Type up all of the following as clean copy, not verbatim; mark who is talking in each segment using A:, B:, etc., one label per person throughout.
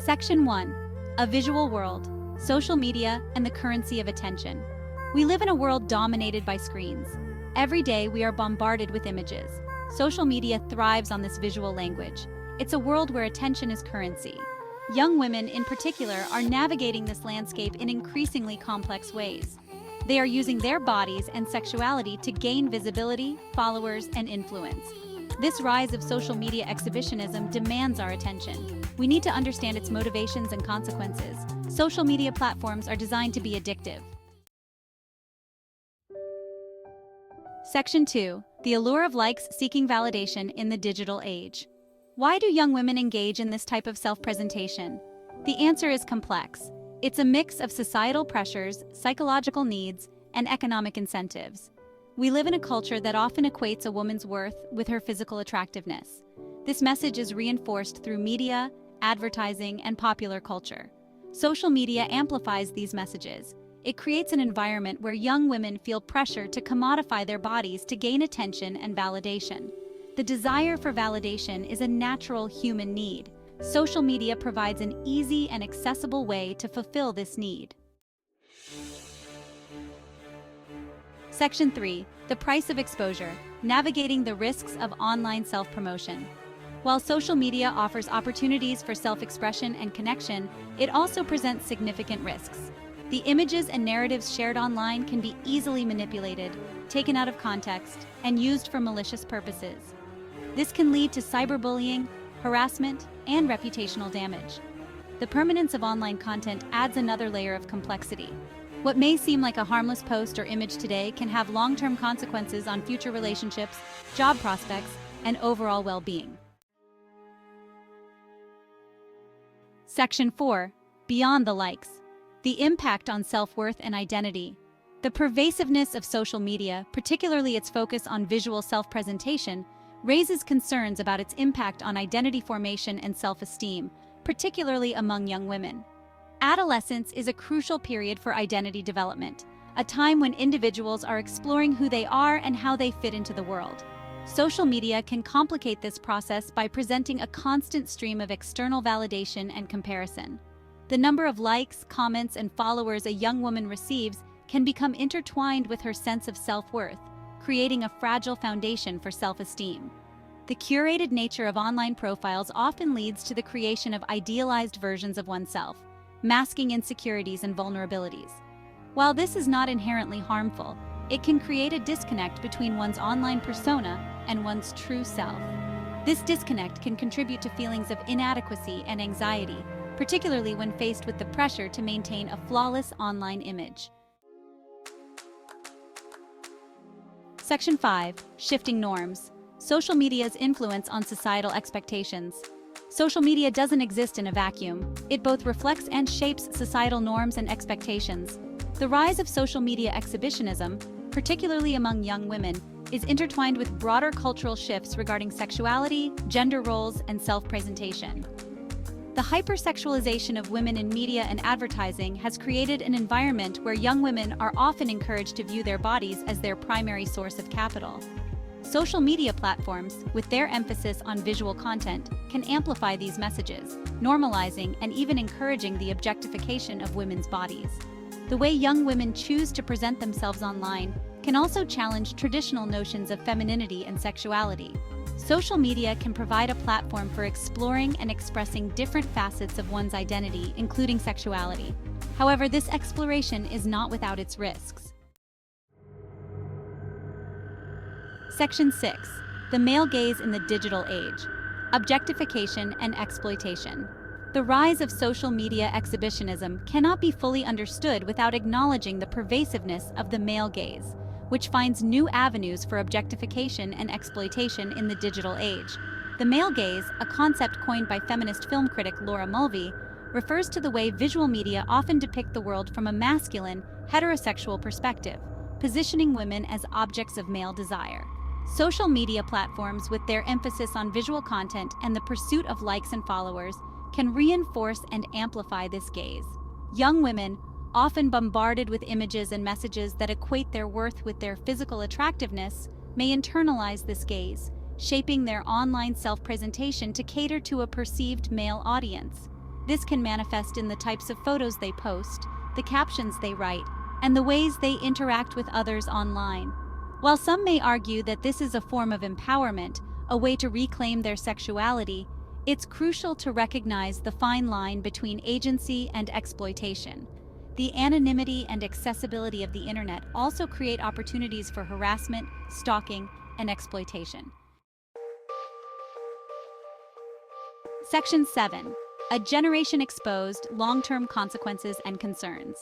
A: Section 1. A Visual World, Social Media and the Currency of Attention. We live in a world dominated by screens. Every day we are bombarded with images. Social media thrives on this visual language. It's a world where attention is currency. Young women, in particular, are navigating this landscape in increasingly complex ways. They are using their bodies and sexuality to gain visibility, followers, and influence. This rise of social media exhibitionism demands our attention. We need to understand its motivations and consequences. Social media platforms are designed to be addictive. Section 2. The Allure of Likes Seeking Validation in the Digital Age. Why do young women engage in this type of self-presentation? The answer is complex. It's a mix of societal pressures, psychological needs, and economic incentives. We live in a culture that often equates a woman's worth with her physical attractiveness. This message is reinforced through media, advertising, and popular culture. Social media amplifies these messages. It creates an environment where young women feel pressure to commodify their bodies to gain attention and validation. The desire for validation is a natural human need. Social media provides an easy and accessible way to fulfill this need. Section 3. The Price of Exposure, Navigating the Risks of Online Self-Promotion. While social media offers opportunities for self-expression and connection, it also presents significant risks. The images and narratives shared online can be easily manipulated, taken out of context, and used for malicious purposes. This can lead to cyberbullying, harassment, and reputational damage. The permanence of online content adds another layer of complexity. What may seem like a harmless post or image today can have long-term consequences on future relationships, job prospects, and overall well-being. Section 4. Beyond the Likes. The Impact on Self-Worth and Identity. The pervasiveness of social media, particularly its focus on visual self-presentation, raises concerns about its impact on identity formation and self-esteem, particularly among young women. Adolescence is a crucial period for identity development, a time when individuals are exploring who they are and how they fit into the world. Social media can complicate this process by presenting a constant stream of external validation and comparison. The number of likes, comments, and followers a young woman receives can become intertwined with her sense of self-worth, creating a fragile foundation for self-esteem. The curated nature of online profiles often leads to the creation of idealized versions of oneself, masking insecurities and vulnerabilities. While this is not inherently harmful, it can create a disconnect between one's online persona and one's true self. This disconnect can contribute to feelings of inadequacy and anxiety, particularly when faced with the pressure to maintain a flawless online image. Section 5. Shifting Norms. Social media's influence on societal expectations. Social media doesn't exist in a vacuum. It both reflects and shapes societal norms and expectations. The rise of social media exhibitionism, particularly among young women, is intertwined with broader cultural shifts regarding sexuality, gender roles, and self-presentation. The hypersexualization of women in media and advertising has created an environment where young women are often encouraged to view their bodies as their primary source of capital. Social media platforms, with their emphasis on visual content, can amplify these messages, normalizing and even encouraging the objectification of women's bodies. The way young women choose to present themselves online can also challenge traditional notions of femininity and sexuality. Social media can provide a platform for exploring and expressing different facets of one's identity, including sexuality. However, this exploration is not without its risks. Section 6. The Male Gaze in the Digital Age. Objectification and Exploitation. The rise of social media exhibitionism cannot be fully understood without acknowledging the pervasiveness of the male gaze, which finds new avenues for objectification and exploitation in the digital age. The male gaze, a concept coined by feminist film critic Laura Mulvey, refers to the way visual media often depict the world from a masculine, heterosexual perspective, positioning women as objects of male desire. Social media platforms, with their emphasis on visual content and the pursuit of likes and followers, can reinforce and amplify this gaze. Young women, often bombarded with images and messages that equate their worth with their physical attractiveness, may internalize this gaze, shaping their online self-presentation to cater to a perceived male audience. This can manifest in the types of photos they post, the captions they write, and the ways they interact with others online. While some may argue that this is a form of empowerment, a way to reclaim their sexuality, it's crucial to recognize the fine line between agency and exploitation. The anonymity and accessibility of the internet also create opportunities for harassment, stalking, and exploitation. Section 7. A generation exposed, long-term consequences and concerns.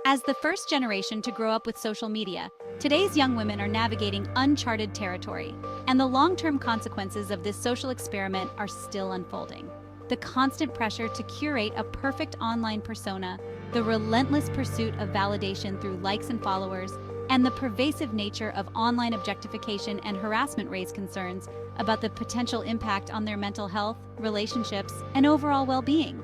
A: As the first generation to grow up with social media, today's young women are navigating uncharted territory, and the long-term consequences of this social experiment are still unfolding. The constant pressure to curate a perfect online persona, the relentless pursuit of validation through likes and followers, and the pervasive nature of online objectification and harassment raise concerns about the potential impact on their mental health, relationships, and overall well-being.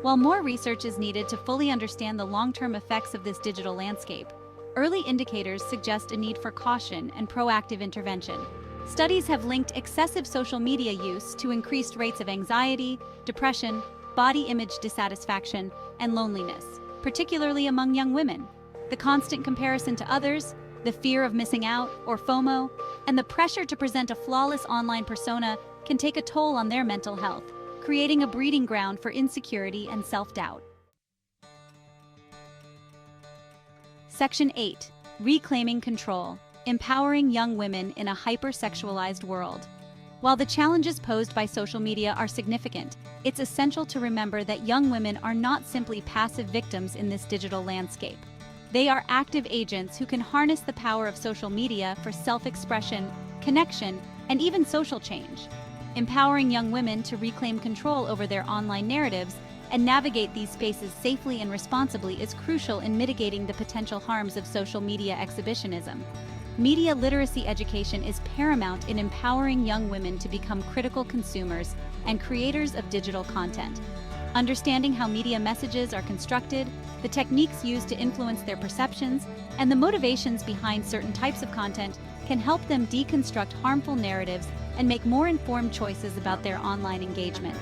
A: While more research is needed to fully understand the long-term effects of this digital landscape, early indicators suggest a need for caution and proactive intervention. Studies have linked excessive social media use to increased rates of anxiety, depression, body image dissatisfaction, and loneliness, particularly among young women. The constant comparison to others, the fear of missing out, or FOMO, and the pressure to present a flawless online persona can take a toll on their mental health, creating a breeding ground for insecurity and self-doubt. Section 8. Reclaiming control. Empowering young women in a hypersexualized world. While the challenges posed by social media are significant, it's essential to remember that young women are not simply passive victims in this digital landscape. They are active agents who can harness the power of social media for self-expression, connection, and even social change. Empowering young women to reclaim control over their online narratives and navigate these spaces safely and responsibly is crucial in mitigating the potential harms of social media exhibitionism. Media literacy education is paramount in empowering young women to become critical consumers and creators of digital content. Understanding how media messages are constructed, the techniques used to influence their perceptions, and the motivations behind certain types of content can help them deconstruct harmful narratives and make more informed choices about their online engagement.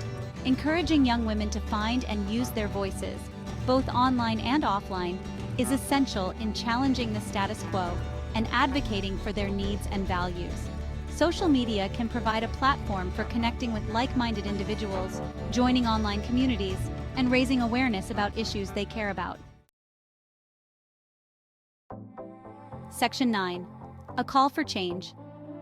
A: Encouraging young women to find and use their voices, both online and offline, is essential in challenging the status quo and advocating for their needs and values. Social media can provide a platform for connecting with like-minded individuals, joining online communities, and raising awareness about issues they care about. Section 9. A call for change.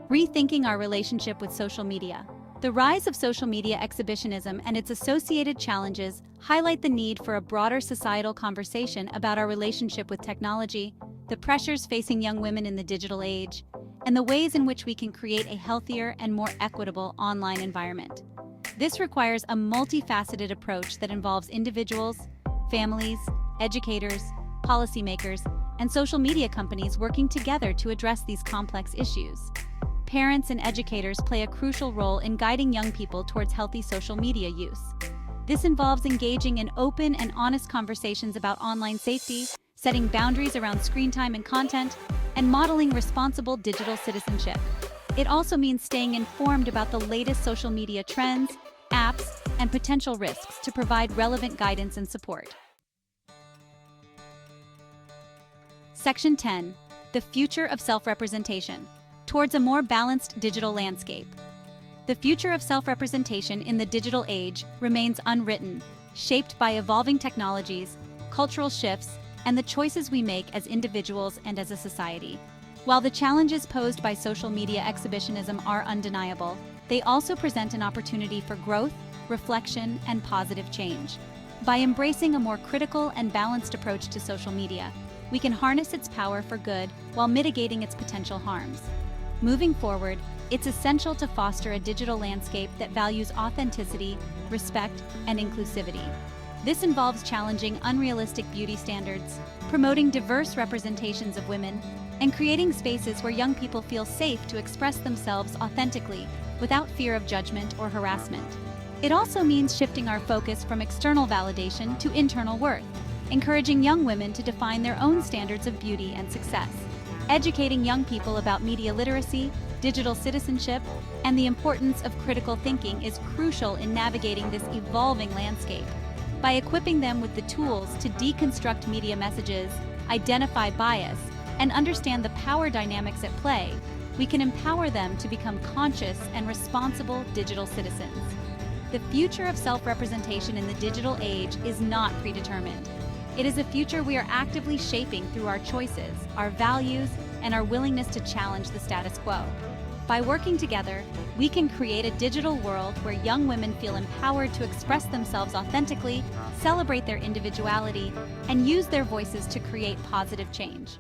A: Rethinking our relationship with social media. The rise of social media exhibitionism and its associated challenges highlight the need for a broader societal conversation about our relationship with technology, the pressures facing young women in the digital age, and the ways in which we can create a healthier and more equitable online environment. This requires a multifaceted approach that involves individuals, families, educators, policymakers, and social media companies working together to address these complex issues. Parents and educators play a crucial role in guiding young people towards healthy social media use. This involves engaging in open and honest conversations about online safety, setting boundaries around screen time and content, and modeling responsible digital citizenship. It also means staying informed about the latest social media trends, apps, and potential risks to provide relevant guidance and support. Section 10. The future of self-representation. Towards a more balanced digital landscape. The future of self-representation in the digital age remains unwritten, shaped by evolving technologies, cultural shifts, and the choices we make as individuals and as a society. While the challenges posed by social media exhibitionism are undeniable, they also present an opportunity for growth, reflection, and positive change. By embracing a more critical and balanced approach to social media, we can harness its power for good while mitigating its potential harms. Moving forward, it's essential to foster a digital landscape that values authenticity, respect, and inclusivity. This involves challenging unrealistic beauty standards, promoting diverse representations of women, and creating spaces where young people feel safe to express themselves authentically without fear of judgment or harassment. It also means shifting our focus from external validation to internal worth, encouraging young women to define their own standards of beauty and success. Educating young people about media literacy, digital citizenship, and the importance of critical thinking is crucial in navigating this evolving landscape. By equipping them with the tools to deconstruct media messages, identify bias, and understand the power dynamics at play, we can empower them to become conscious and responsible digital citizens. The future of self-representation in the digital age is not predetermined. It is a future we are actively shaping through our choices, our values, and our willingness to challenge the status quo. By working together, we can create a digital world where young women feel empowered to express themselves authentically, celebrate their individuality, and use their voices to create positive change.